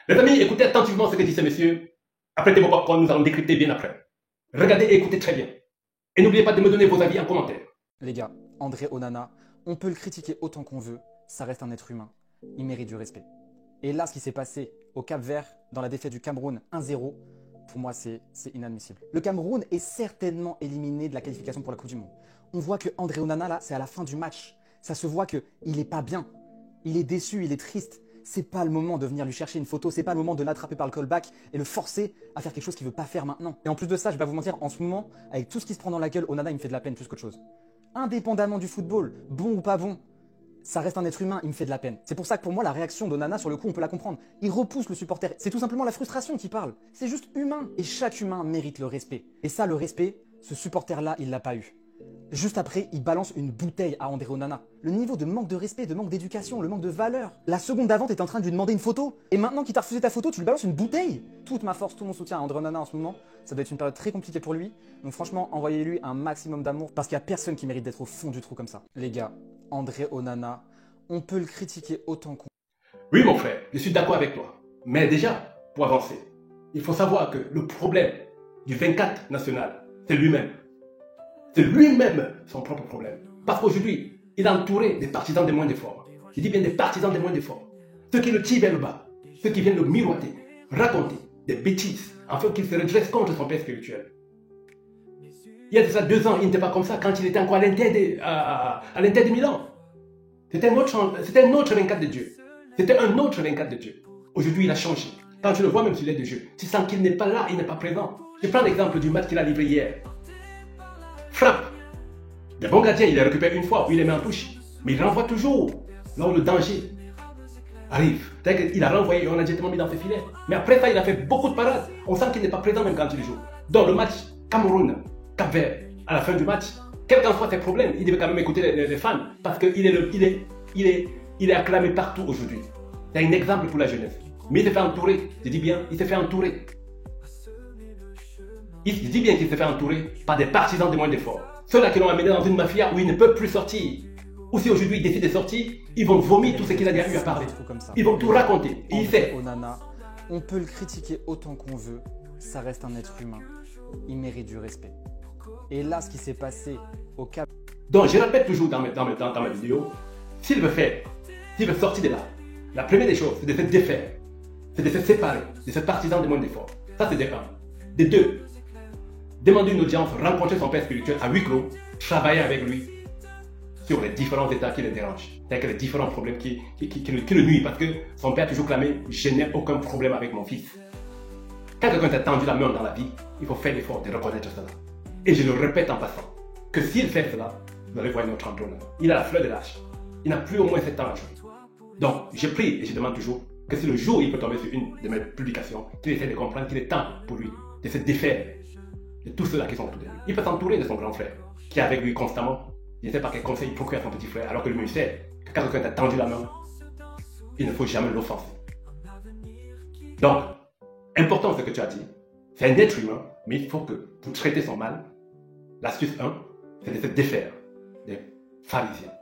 Les amis, écoutez attentivement ce que disent ces messieurs. Apprêtez vos popcorn, nous allons décrypter bien après. Regardez et écoutez très bien. Et n'oubliez pas de me donner vos avis en commentaire. Les gars, André Onana, on peut le critiquer autant qu'on veut, ça reste un être humain. Il mérite du respect. Et là, ce qui s'est passé au Cap-Vert, dans la défaite du Cameroun 1-0, pour moi, c'est inadmissible. Le Cameroun est certainement éliminé de la qualification pour la Coupe du Monde. On voit que André Onana, là, c'est à la fin du match. Ça se voit qu'il n'est pas bien. Il est déçu, il est triste. C'est pas le moment de venir lui chercher une photo, c'est pas le moment de l'attraper par le callback et le forcer à faire quelque chose qu'il veut pas faire maintenant. Et en plus de ça, je vais pas vous mentir, en ce moment, avec tout ce qui se prend dans la gueule, Onana, il me fait de la peine plus qu'autre chose. Indépendamment du football, bon ou pas bon, ça reste un être humain, il me fait de la peine. C'est pour ça que pour moi, la réaction d'Onana, sur le coup, on peut la comprendre. Il repousse le supporter. C'est tout simplement la frustration qui parle. C'est juste humain. Et chaque humain mérite le respect. Et ça, le respect, ce supporter-là, il l'a pas eu. Juste après, il balance une bouteille à André Onana. Le niveau de manque de respect, de manque d'éducation, le manque de valeur. La seconde d'avant, t'es en train de lui demander une photo. Et maintenant qu'il t'a refusé ta photo, tu lui balances une bouteille. Toute ma force, tout mon soutien à André Onana en ce moment. Ça doit être une période très compliquée pour lui. Donc franchement, envoyez-lui un maximum d'amour parce qu'il n'y a personne qui mérite d'être au fond du trou comme ça. Les gars, André Onana, on peut le critiquer autant qu'on... Oui, mon frère, je suis d'accord avec toi. Mais déjà, pour avancer, il faut savoir que le problème du 24 national, c'est lui-même. C'est lui-même son propre problème. Parce qu'aujourd'hui, il est entouré des partisans des moins d'efforts. Je dis bien des partisans des moins d'efforts. Ceux qui le tirent vers le bas, ceux qui viennent le miroiter, raconter des bêtises, afin qu'il se redresse contre son père spirituel. Il y a déjà 2 ans, il n'était pas comme ça quand il était encore à l'Inter de Milan. C'était un autre 24 de Dieu. C'était un autre 24 de Dieu. Aujourd'hui, il a changé. Quand tu le vois même sur l'aide de jeu, tu sens qu'il n'est pas là, il n'est pas présent. Je prends l'exemple du match qu'il a livré hier. Frappe. Le bon gardien, il le récupère une fois, puis il les met en touche. Mais il renvoie toujours là où le danger arrive. C'est-à-dire qu'il a renvoyé et on a directement mis dans ses filets. Mais après ça, il a fait beaucoup de parades. On sent qu'il n'est pas présent même quand il joue. Dans le match Cameroun-Cap-Vert, à la fin du match, quels qu'en soient ses problèmes, il devait quand même écouter les fans. Parce qu'il est acclamé partout aujourd'hui. C'est un exemple pour la jeunesse. Mais il s'est fait entourer. Je dis bien, il s'est fait entourer. Il dit bien qu'il s'est fait entourer par des partisans des moins d'efforts. Ceux-là qui l'ont amené dans une mafia où il ne peut plus sortir. Ou si aujourd'hui il décide de sortir, ils vont vomir tout ce qu'il a déjà eu à parler. Ils vont tout raconter. Et il sait. Onana, on peut le critiquer autant qu'on veut, ça reste un être humain. Il mérite du respect. Et là, ce qui s'est passé au Cap... Donc je répète toujours dans mes vidéos, s'il veut sortir de là, la première des choses, c'est de se défaire. C'est de se séparer de ces partisans des moins d'efforts. Ça, c'est des 1. Des 2, demander une audience, rencontrer son père spirituel à huis clos, travailler avec lui sur les différents états qui le dérangent, c'est-à-dire les différents problèmes qui le nuisent, parce que son père a toujours clamé « Je n'ai aucun problème avec mon fils ». Quand quelqu'un t'a tendu la main dans la vie, il faut faire l'effort de reconnaître cela. Et je le répète en passant, que s'il fait cela, vous allez voir notre entraîneur. Il a la fleur de l'âge. Il n'a plus au moins 7 ans à jouer. Donc, je prie et je demande toujours que si le jour où il peut tomber sur une de mes publications, qu'il essaie de comprendre qu'il est temps pour lui de se défaire de tous ceux-là qui sont autour de lui. Il peut s'entourer de son grand frère, qui est avec lui constamment. Il ne sait pas quel conseil il procure à son petit frère, alors que lui sait que quand quelqu'un t'a tendu la main, il ne faut jamais l'offenser. Donc, important ce que tu as dit. C'est un être humain, mais il faut que, pour traiter son mal, l'astuce 1, c'est de se défaire des pharisiens,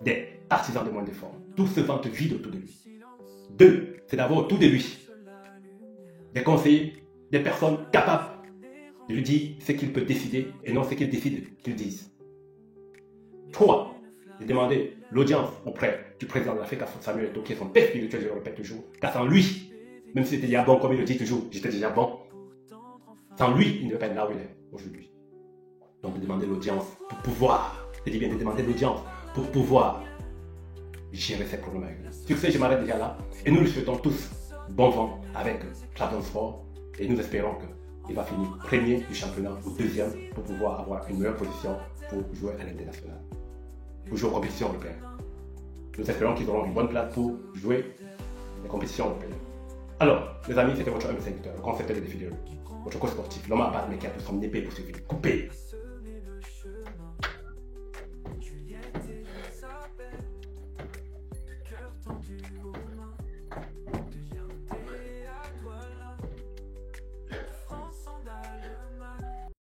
des partisans de moins d'efforts. Tout se vente vide autour de lui. 2, c'est d'avoir autour de lui des conseillers, des personnes capables de lui dire ce qu'il peut décider et non ce qu'il décide qu'il dise. 3, de demander l'audience auprès du président de l'Afrique, Samuel Eto'o, qui est son père spirituel, je le répète toujours, car sans lui, même s'il était déjà bon, comme il le dit toujours, j'étais déjà bon, sans lui, il ne va pas être là où il est aujourd'hui. Donc de demander l'audience pour pouvoir, je dis bien de demander l'audience pour pouvoir gérer ses problèmes avec lui. Sur ce, je m'arrête déjà là, et nous lui souhaitons tous bon vent avec Trabzonspor, et nous espérons qu'il va finir premier du championnat ou 2e pour pouvoir avoir une meilleure position pour jouer à l'international, pour jouer aux compétitions européennes. Nous espérons qu'ils auront une bonne place pour jouer les compétitions européennes. Alors, les amis, c'était votre homme serviteur, le concepteur des défis de votre coach sportif, l'homme à battre mais qui a tout son épée pour se faire couper.